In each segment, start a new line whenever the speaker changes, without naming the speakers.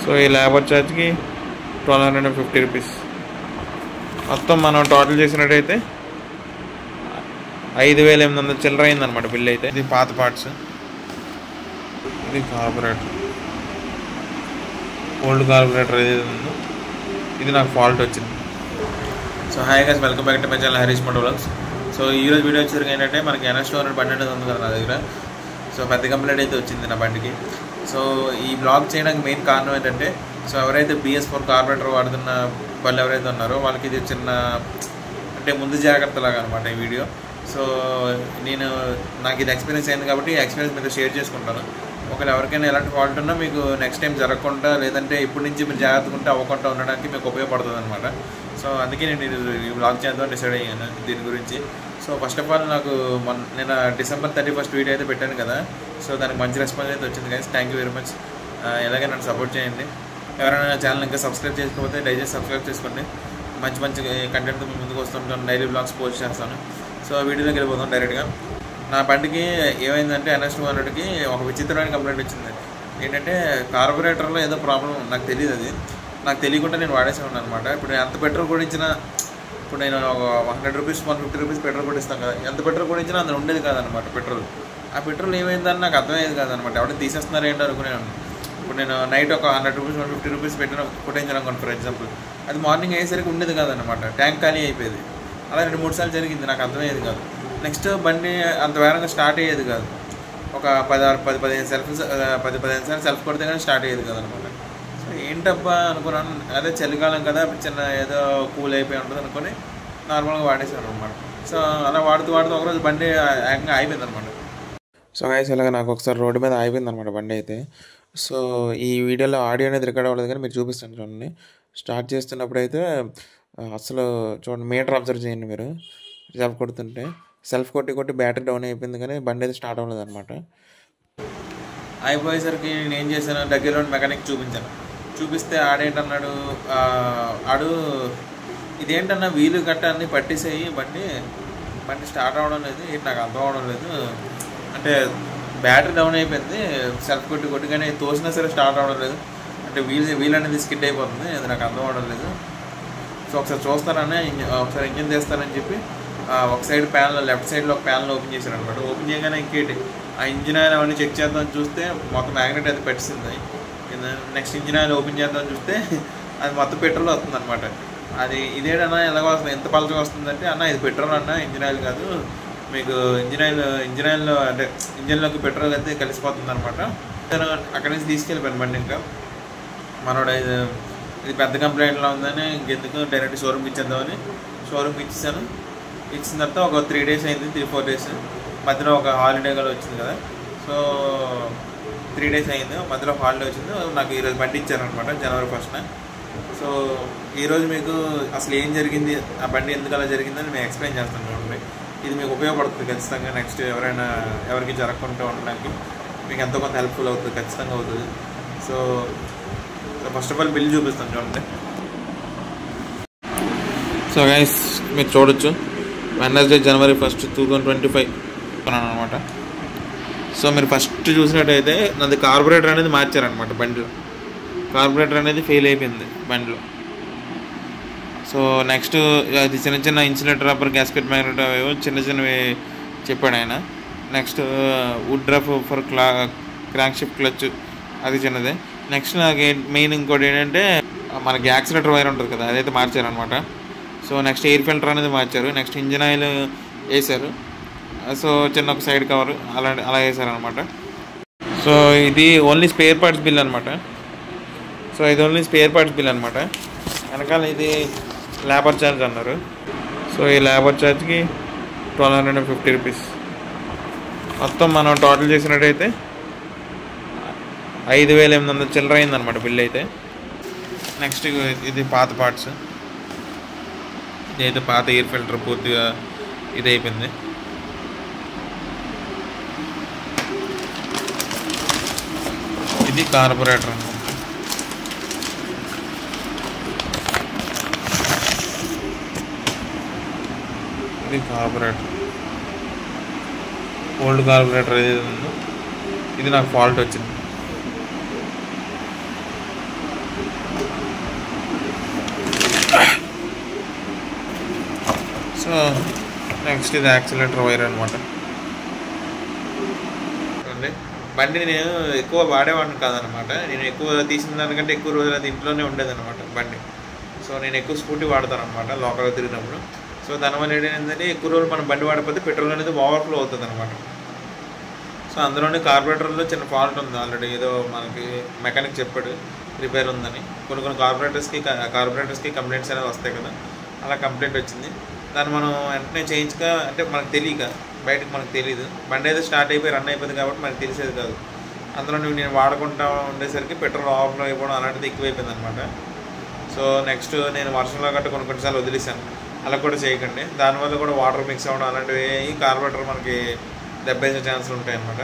So ఈ labour ఛార్జ్కి 1250 rupees. మొత్తం మనం టోటల్ చేసినట్టయితే 5800 చిల్లర అయిందనమాట బిల్ అయితే. ఇది పాత పార్ట్స్, ఇది కార్బొరేటర్, ఓల్డ్ కార్బొరేటర్ ఏదైతే ఉందో ఇది నాకు ఫాల్ట్ వచ్చింది. So hi guys, welcome back to my channel Harish moto vlogs. So ఈరోజు వీడియో వచ్చేసరికి ఏంటంటే మనకి NS200 బండి అనేది ఉంది కదా నా దగ్గర. సో పెద్ద కంప్లైంట్ అయితే వచ్చింది నా బండికి. సో ఈ బ్లాగ్ చేయడానికి మెయిన్ కారణం ఏంటంటే, సో ఎవరైతే BS4 కార్బొరేటర్ వాడుతున్న వాళ్ళు ఎవరైతే ఉన్నారో వాళ్ళకి ఇది చిన్న అంటే ముందు జాగ్రత్తలాగా అనమాట ఈ వీడియో. సో నాకు ఇది ఎక్స్పీరియన్స్ అయింది కాబట్టి ఈ ఎక్స్పీరియన్స్ మీతో షేర్ చేసుకుంటాను. ఒకవేళ ఎవరికైనా ఎలాంటి ఫాల్ట్ ఉన్నా మీకు నెక్స్ట్ టైం జరగకుండా, లేదంటే ఇప్పటి నుంచి మీరు జాగ్రత్తగా ఉంటే అవ్వకుండా ఉండడానికి మీకు ఉపయోగపడుతుంది అనమాట. సో అందుకే నేను ఈ బ్లాగ్ చేద్దాం డిసైడ్ అయ్యాను దీని గురించి. సో ఫస్ట్ ఆఫ్ ఆల్ నాకు నేను December 31st వీడియో అయితే పెట్టాను కదా. సో దానికి మంచి రెస్పాన్స్ అయితే వచ్చింది guys, thank you very much. ఇలాగే నన్ను సపోర్ట్ చేయండి. ఎవరైనా ఛానల్ ఇంకా సబ్స్క్రైబ్ చేసుకోకపోతే దయచేసి సబ్స్క్రైబ్ చేసుకోండి. మంచి మంచి కంటెంట్తో మీ ముందుకు వస్తుంటాను, డైలీ బ్లాగ్స్ పోస్ట్ చేస్తాను. సో వీడియోలోకి వెళ్ళిపోతాం డైరెక్ట్గా. నా బండికి ఏమైందంటే NS200కి ఒక విచిత్రమైన కంప్లైంట్ వచ్చింది. ఏంటంటే కార్బొరేటర్లో ఏదో ప్రాబ్లం, నాకు తెలియదు. అది నాకు తెలియకుండా నేను వాడేసే ఉన్నాను అనమాట. ఇప్పుడు ఎంత పెట్రోల్ కొట్టించినా, ఇప్పుడు నేను ఒక 100 రూపీస్ 150 రూపీస్ పెట్రోల్ కొట్టిస్తాను కదా, ఎంత పెట్రోల్ కొట్టించినా అందులో ఉండేది కాదనమాట పెట్రోల్. ఆ పెట్రోల్ ఏమైందని నాకు అర్థమయ్యేది కాదనమాట. ఎవరైనా తీసేస్తున్నారు ఏంటో అనుకునేవాడిని. ఇప్పుడు నేను నైట్ ఒక 100 రూపీస్ 150 రూపీస్ పెట్టిన కొట్టించాను అనుకోండి ఫర్ ఎగ్జాంపుల్, అది మార్నింగ్ అయ్యేసరికి ఉండేది కాదనమాట, ట్యాంక్ ఖాళీ అయిపోయేది. అలా 2-3 సార్లు జరిగింది, నాకు అర్థమయ్యేది కాదు. నెక్స్ట్ బండి అంత వేగంగా స్టార్ట్ అయ్యేది కాదు. ఒక 10-15 సార్లు సెల్ఫ్ కొడితే కానీ స్టార్ట్ అయ్యేది కాదనమాట. సో ఏంటబ్బా అనుకున్నాను, అదే చలికాలం కదా, చిన్న ఏదో కూల్ అయిపోయి ఉంటుంది అనుకొని నార్మల్గా వాడేసాను అనమాట. సో అలా వాడుతూ ఒకరోజు బండి ఏకంగా అయిపోయింది అనమాట. సో గైస్ ఇలాగ నాకు ఒకసారి రోడ్డు మీద అయిపోయింది అనమాట బండి అయితే. సో ఈ వీడియోలో ఆడియో అనేది రికార్డ్ అవ్వలేదు కానీ మీరు చూపిస్తాను చూడండి. స్టార్ట్ చేస్తున్నప్పుడు అయితే అసలు చూడండి, మీటర్ అబ్జర్వ్ చేయండి మీరు. సెల్ఫ్ కొట్టి బ్యాటరీ డౌన్ అయిపోయింది కానీ బండి అయితే స్టార్ట్ అవ్వలేదు అనమాట. అయిపోయేసరికి నేను ఏం చేశాను, దగ్గరలో మెకానిక్ చూపిస్తే ఆడేంటన్నాడు, ఆడు ఇదేంటన్నా వీలు గట్ట అన్నీ పట్టేసేయి, బండి స్టార్ట్ అవ్వడం లేదు, నాకు అర్థం అవ్వడం లేదు అంటే బ్యాటరీ డౌన్ అయిపోయింది, సెల్ఫ్ కొట్టి కానీ తోసినా సరే స్టార్ట్ అవ్వడం లేదు, అంటే వీల్ అనేది స్కిడ్ అయిపోతుంది, అది నాకు అర్థం అవ్వడం లేదు. సో ఒకసారి చూస్తానని ఒకసారి ఇంజిన్ తీస్తానని చెప్పి ఒక సైడ్ ప్యానల్, లెఫ్ట్ సైడ్లో ఒక ప్యానల్ ఓపెన్ చేశాను అనమాట. ఓపెన్ చేయగానే ఇంకేంటి ఆ ఇంజిన్ ఆయిల్ అవన్నీ చెక్ చేద్దామని చూస్తే మొత్తం మ్యాగ్నెట్ అది పెట్టింది. నెక్స్ట్ ఇంజిన్ ఆయిల్ ఓపెన్ చేద్దామని చూస్తే అది మొత్తం పెట్రోల్ వస్తుంది అనమాట. అది ఇదేడన్నా ఎలాగ వస్తుంది, ఎంత పలచగా వస్తుందంటే, అన్న ఇది పెట్రోల్ అన్న, ఇంజిన్ ఆయిల్ కాదు, మీకు ఇంజిన్ ఆయిల్లో అంటే ఇంజిన్లోకి పెట్రోల్ అయితే కలిసిపోతుంది అనమాట. నేను అక్కడి నుంచి తీసుకెళ్ళిపోయాను బండి. ఇంకా మనోడు ఇది పెద్ద కంప్లైంట్లో ఉందని ఇంకెందుకు డైరెక్ట్ షోరూమ్కి ఇచ్చేద్దామని షోరూమ్కి ఇచ్చేసాను. ఇచ్చిన తర్వాత ఒక 3 days అయింది, 3-4 days. మధ్యలో ఒక హాలిడే కూడా వచ్చింది కదా. సో 3 days అయింది, మధ్యలో హాలిడే వచ్చింది. నాకు ఈరోజు బండి ఇచ్చారనమాట January 1st. సో ఈరోజు మీకు అసలు ఏం జరిగింది, ఆ బండి ఎందుకు అలా జరిగిందని నేను ఎక్స్ప్లెయిన్ చేస్తాను చూడండి. ఇది మీకు ఉపయోగపడుతుంది ఖచ్చితంగా. నెక్స్ట్ ఎవరికి జరగకుండా ఉండడానికి మీకు ఎంతో కొంత హెల్ప్ఫుల్ అవుతుంది, ఖచ్చితంగా అవుతుంది. So first of all bill చూపిస్తాను చూడండి. సో గైస్ మీరు చూడొచ్చు, Wednesday January 1st 2025 అనమాట. సో మీరు ఫస్ట్ చూసినట్టయితే నాది కార్బొరేటర్ అనేది మార్చారనమాట బండిలో. కార్బొరేటర్ అనేది ఫెయిల్ అయిపోయింది బండిలో. సో నెక్స్ట్ అది చిన్న ఇన్సులేటర్ రబ్బర్ గ్యాస్కెట్ మ్యాగ్నెట్ అవేవో చిన్నవి చెప్పాడు ఆయన. Next wood rough for crank shift clutch, అది చిన్నదే. నెక్స్ట్ నాకు మెయిన్ ఇంకోటి ఏంటంటే మనకి యాక్సిలేటర్ వైర్ ఉంటుంది కదా, అదైతే మార్చారనమాట. సో నెక్స్ట్ ఎయిర్ ఫిల్టర్ అనేది మార్చారు. నెక్స్ట్ ఇంజిన్ ఆయిల్ వేసారు. సో చిన్న ఒక సైడ్ కవర్ అలా వేసారనమాట. సో ఇది ఓన్లీ స్పేర్ పార్ట్స్ బిల్ అనమాట. సో ఇది ఓన్లీ స్పేర్ పార్ట్స్ బిల్ అనమాట. వెనకాల ఇది లేబర్ ఛార్జ్ అన్నారు. సో ఈ లేబర్ ఛార్జ్కి 1250 రూపీస్. మొత్తం మనం టోటల్ చేసినట్టయితే 5800 చిల్లర అయిందనమాట బిల్ అయితే. నెక్స్ట్ ఇది పాత పార్ట్స్, ఇదైతే పాత ఎయిర్ ఫిల్టర్ పూర్తిగా ఇది అయిపోయింది. ఇది కార్బొరేటర్ అనమాట. ఇది కార్బొరేటర్, ఓల్డ్ కార్బొరేటర్ ఏదైతే ఉందో ఇది నాకు ఫాల్ట్ వచ్చింది. సో నెక్స్ట్ ఇది యాక్సిలేటర్ వైర్ అనమాట. బండి నేను ఎక్కువ వాడేవాడిని కాదనమాట. నేను ఎక్కువ తీసిన దానికంటే ఎక్కువ రోజులు అది ఇంట్లోనే ఉండేదన్నమాట బండి. సో నేను ఎక్కువ స్కూటీ వాడతాను అనమాట లోకల్గా తిరిగినప్పుడు. సో దానివల్ల ఏంటంటే ఎక్కువ రోజులు మనం బండి వాడకపోతే పెట్రోల్ అనేది ఓవర్ఫ్లో అవుతుంది అనమాట. సో అందులోనే కార్బొరేటర్లో చిన్న ఫాల్ట్ ఉంది ఆల్రెడీ, ఏదో మనకి మెకానిక్ చెప్పాడు రిపేర్ ఉందని. కొన్ని కార్బొరేటర్స్కి కంప్లైంట్స్ అనేది వస్తాయి కదా, అలా కంప్లైంట్ వచ్చింది. దాన్ని మనం వెంటనే చేయించక, అంటే మనకు తెలియక, బయటకు మనకు తెలియదు, బండి అయితే స్టార్ట్ అయిపోయి రన్ అయిపోయింది కాబట్టి మనకు తెలిసేది కాదు. అందులో నేను వాడుకుంటూ ఉండేసరికి పెట్రోల్ ఆఫ్లో అయిపోవడం అలాంటిది ఎక్కువైపోయింది అనమాట. సో నెక్స్ట్ నేను వర్షంలో గట్ట కొన్నిసార్లు వదిలేసాను, అలా కూడా చేయకండి. దానివల్ల కూడా వాటర్ మిక్స్ అవ్వడం అలాంటివి ఈ కార్బొరేటర్ మనకి దెబ్బేసే ఛాన్సులు ఉంటాయి అనమాట.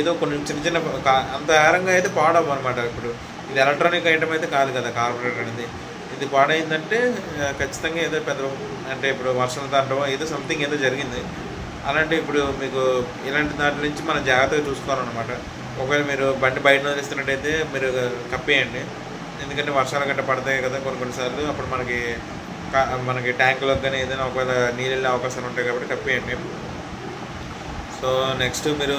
ఏదో కొన్ని చిన్న అంత ఏరంగా అయితే పాడవు అనమాట. ఇప్పుడు ఇది ఎలక్ట్రానిక్ ఐటమ్ అయితే కాదు కదా కార్బొరేటర్ అనేది. ఇది పాడైందంటే ఖచ్చితంగా ఏదో పెద్ద, అంటే ఇప్పుడు వర్షం దాంట్లో ఏదో సంథింగ్ ఏదో జరిగింది. అలాంటి ఇప్పుడు మీకు ఇలాంటి దాంట్ నుంచి మనం జాగ్రత్తగా చూసుకోవాలన్నమాట. ఒకవేళ మీరు బండి బయట వదిలిస్తున్నట్టయితే మీరు కప్పేయండి, ఎందుకంటే వర్షాలు గట్ట పడతాయి కదా కొన్నిసార్లు. అప్పుడు మనకి ట్యాంకులోకి కానీ ఏదైనా ఒకవేళ నీళ్ళు వెళ్ళే అవకాశాలు ఉంటాయి కాబట్టి కప్పేయండి. సో నెక్స్ట్ మీరు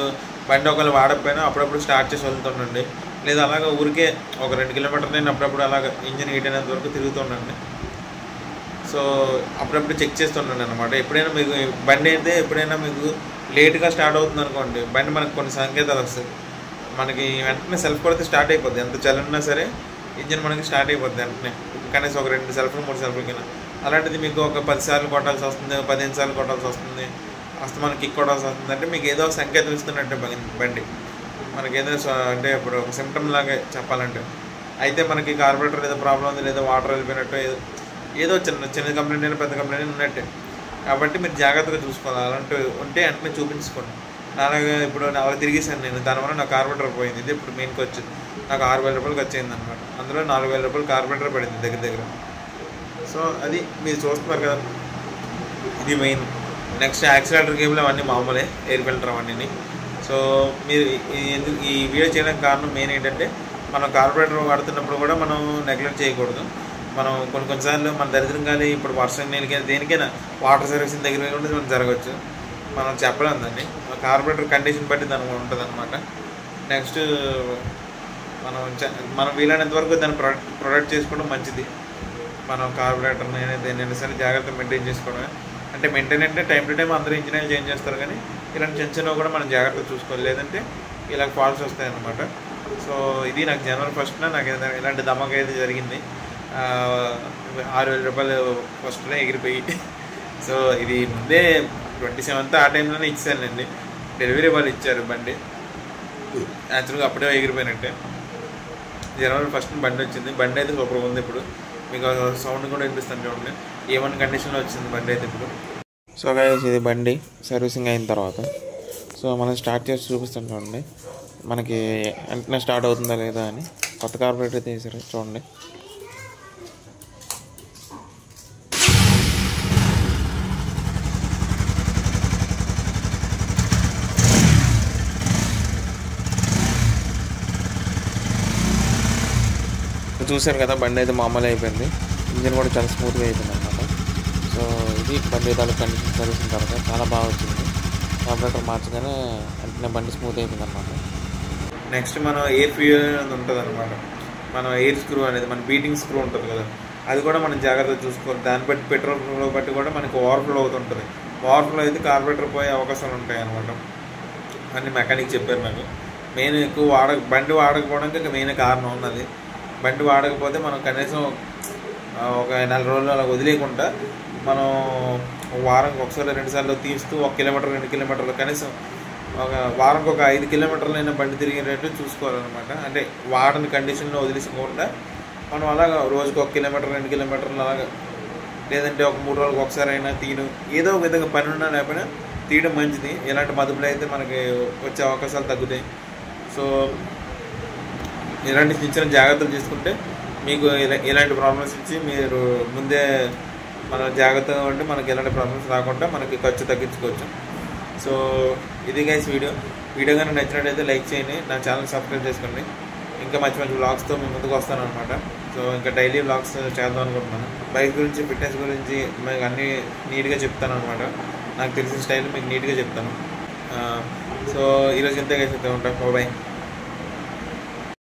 బండి ఒకవేళ వాడకపోయినా అప్పుడప్పుడు స్టార్ట్ చేసి వదులుతుండండి, లేదా అలాగ ఊరికే ఒక 2 కిలోమీటర్లు నేను అప్పుడప్పుడు అలాగ ఇంజిన్ హీట్ అయినంత వరకు తిరుగుతుండండి. సో అప్పుడప్పుడు చెక్ చేస్తుండండి అనమాట. ఎప్పుడైనా మీకు బండి అయితే ఎప్పుడైనా మీకు లేట్గా స్టార్ట్ అవుతుంది అనుకోండి, బండి మనకు కొన్ని సంకేతాలు వస్తాయి. మనకి వెంటనే సెల్ఫ్ కొడితే స్టార్ట్ అయిపోద్ది, ఎంత చలి ఉన్నా సరే ఇంజిన్ మనకి స్టార్ట్ అయిపోద్ది వెంటనే, కనీసం ఒక 2 సెల్ఫ్లు 3 సెల్ఫ్ల కింద. అలాంటిది మీకు ఒక 10 సార్లు కొట్టాల్సి వస్తుంది, 15 సార్లు కొట్టాల్సి వస్తుంది, అసలు మనకి కిక్ కొట్టాల్సి వస్తుంది. అంటే మీకు ఏదో సంకేతం ఇస్తున్నట్టే బండి మనకి ఏదో, అంటే ఇప్పుడు ఒక సిమ్టమ్ లాగా చెప్పాలంటే. అయితే మనకి కార్బొరేటర్ ఏదో ప్రాబ్లం ఉంది, లేదా వాటర్ వెళ్ళిపోయినట్టు ఏదో చిన్న కంప్లైంట్ అయినా పెద్ద కంప్లైంట్ అయినా ఉన్నట్టే. కాబట్టి మీరు జాగ్రత్తగా చూసుకోవాలి. అలాంటివి ఉంటే వెంటనే చూపించుకోండి. అలాగే ఇప్పుడు అలా తిరిగేసాను నేను, దానివల్ల నా కార్బొరేటర్ పోయింది. ఇది ఇప్పుడు మెయిన్కి వచ్చింది, నాకు 6,000 రూపాయలు ఖర్చు అయింది అనమాట. అందులో 4,000 రూపాయలు కార్బొరేటర్ పడింది దగ్గర. సో అది మీరు చూస్తున్నారు కదా, ఇది మెయిన్. నెక్స్ట్ యాక్సిలేటర్ కేబుల్ అవన్నీ మామూలే, ఎయిర్ ఫిల్టర్ అవన్నీ. సో మీరు ఈ వీడియో చేయడానికి కారణం మెయిన్ ఏంటంటే, మనం కార్బొరేటర్ వాడుతున్నప్పుడు కూడా మనం నెగ్లెక్ట్ చేయకూడదు. మనం కొన్నిసార్లు మన దరిద్రం కానీ ఇప్పుడు వర్షం నీళ్ళకైనా దేనికైనా వాటర్ సర్వీసింగ్ దగ్గర ఉంటే మనం జరగవచ్చు, మనం చెప్పలేం దాన్ని. కార్బొరేటర్ కండిషన్ బట్టి దానికి ఉంటుంది అనమాట. నెక్స్ట్ మనం వీలైనంత వరకు దాన్ని ప్రొడక్ట్ చేసుకోవడం మంచిది. మనం కార్బొరేటర్ని దేనైనా సరే జాగ్రత్తగా మెయింటైన్ చేసుకోవడమే. అంటే మెయింటైన్ అంటే టైం టు టైం అందరూ ఇంజనీర్లు చేంజ్ చేస్తారు, కానీ ఇలాంటి చిన్న కూడా మనం జాగ్రత్తగా చూసుకోవాలి, లేదంటే ఇలా ఫాల్ట్స్ వస్తాయి అన్నమాట. సో ఇది నాకు జనవరి 1న నాకు ఇలాంటి ధమాకా అయితే జరిగింది. 6,000 రూపాయలు ఫస్ట్నే ఎగిరిపోయి. సో ఇది ముందే 27th ఆ టైంలోనే ఇచ్చానండి, డెలివరీ వాళ్ళు ఇచ్చారు బండి. యాక్చువల్గా అప్పుడే ఎగిరిపోయినట్టే. జనవరి 1న బండి వచ్చింది. బండి అయితే సూపర్గా ఉంది. ఇప్పుడు మీకు సౌండ్ కూడా వినిపిస్తుంది చూడండి, ఏమన్నా కండిషన్లో వచ్చింది బండి అయితే ఇప్పుడు. సో గైస్ ఇది బండి సర్వీసింగ్ అయిన తర్వాత సో మనం స్టార్ట్ చేసి చూపిస్తాం చూడండి, మనకి వెంటనే స్టార్ట్ అవుతుందా లేదా అని. కొత్త కార్బొరేటర్ అయితే వేసారు చూడండి. చూసారు కదా, బండి అయితే మామూలు అయిపోయింది, ఇంజిన్ కూడా చాలా స్మూత్గా అయిపోయింది అనమాట. సో ఇది బండి తాలూకు కండిషన్ సర్వీసింగ్ తర్వాత చాలా బాగా వచ్చింది. కార్బొరేటర్ మార్చగానే వెంటనే బండి స్మూత్ అయిపోయింది అనమాట. నెక్స్ట్ మనం ఎయిర్ ఫ్యూయల్ అనేది ఉంటుంది అనమాట. మనం ఎయిర్ స్క్రూ అనేది, మన బీటింగ్ స్క్రూ ఉంటుంది కదా, అది కూడా మనం జాగ్రత్తగా చూసుకోవాలి. దాన్ని బట్టి పెట్రోల్ ఫ్లో బట్టి కూడా మనకి ఓవర్ఫ్లో అవుతుంటుంది. ఓవర్ఫ్లో అయితే కార్బొరేటర్ పోయే అవకాశాలు ఉంటాయి అనమాట. అన్ని మెకానిక్ చెప్పారు నాకు. మెయిన్ ఎక్కువ బండి వాడకపోవడానికి ఇంకా మెయిన్ కారణం ఉన్నది. బండి వాడకపోతే మనం కనీసం ఒక 4 రోజులు అలా వదిలేయకుండా మనం వారానికి ఒకసారి 2 సార్లు తీస్తూ 1 కిలోమీటర్ 2 కిలోమీటర్లు కనీసం ఒక వారానికి ఒక 5 కిలోమీటర్లైనా బండి తిరిగేటట్టు చూసుకోవాలన్నమాట. అంటే వాడని కండిషన్లో వదిలేసుకోకుండా మనం అలాగా రోజుకి 1 కిలోమీటర్ 2 కిలోమీటర్లు అలాగా, లేదంటే ఒక 3 రోజులకు ఒకసారి అయినా తీయడం, ఏదో ఒక విధంగా పని ఉన్నా లేకపోయినా తీయడం మంచిది. ఇలాంటి మదుపులు అయితే మనకి వచ్చే అవకాశాలు తగ్గుతాయి. సో ఇలాంటి చిన్న జాగ్రత్తలు తీసుకుంటే మీకు ఇలాంటి ప్రాబ్లమ్స్ ఇచ్చి మీరు ముందే మన జాగ్రత్తగా ఉంటే మనకి ఎలాంటి ప్రాబ్లమ్స్ రాకుండా మనకి ఖర్చు తగ్గించుకోవచ్చు. సో ఇది గైస్ వీడియో కానీ నచ్చినట్టయితే లైక్ చేయండి, నా ఛానల్ సబ్స్క్రైబ్ చేసుకోండి. ఇంకా మంచి మంచి వ్లాగ్స్తో మేము ముందుకు వస్తాను అనమాట. సో ఇంకా డైలీ వ్లాగ్స్ చేద్దాం అనుకుంటున్నాను. బైక్ గురించి, ఫిట్నెస్ గురించి మీకు అన్నీ నీట్గా చెప్తాను అనమాట. నాకు తెలిసిన స్టైల్ మీకు నీట్గా చెప్తాను. సో ఈరోజు ఇంతే ఉంటాను. బాయ్.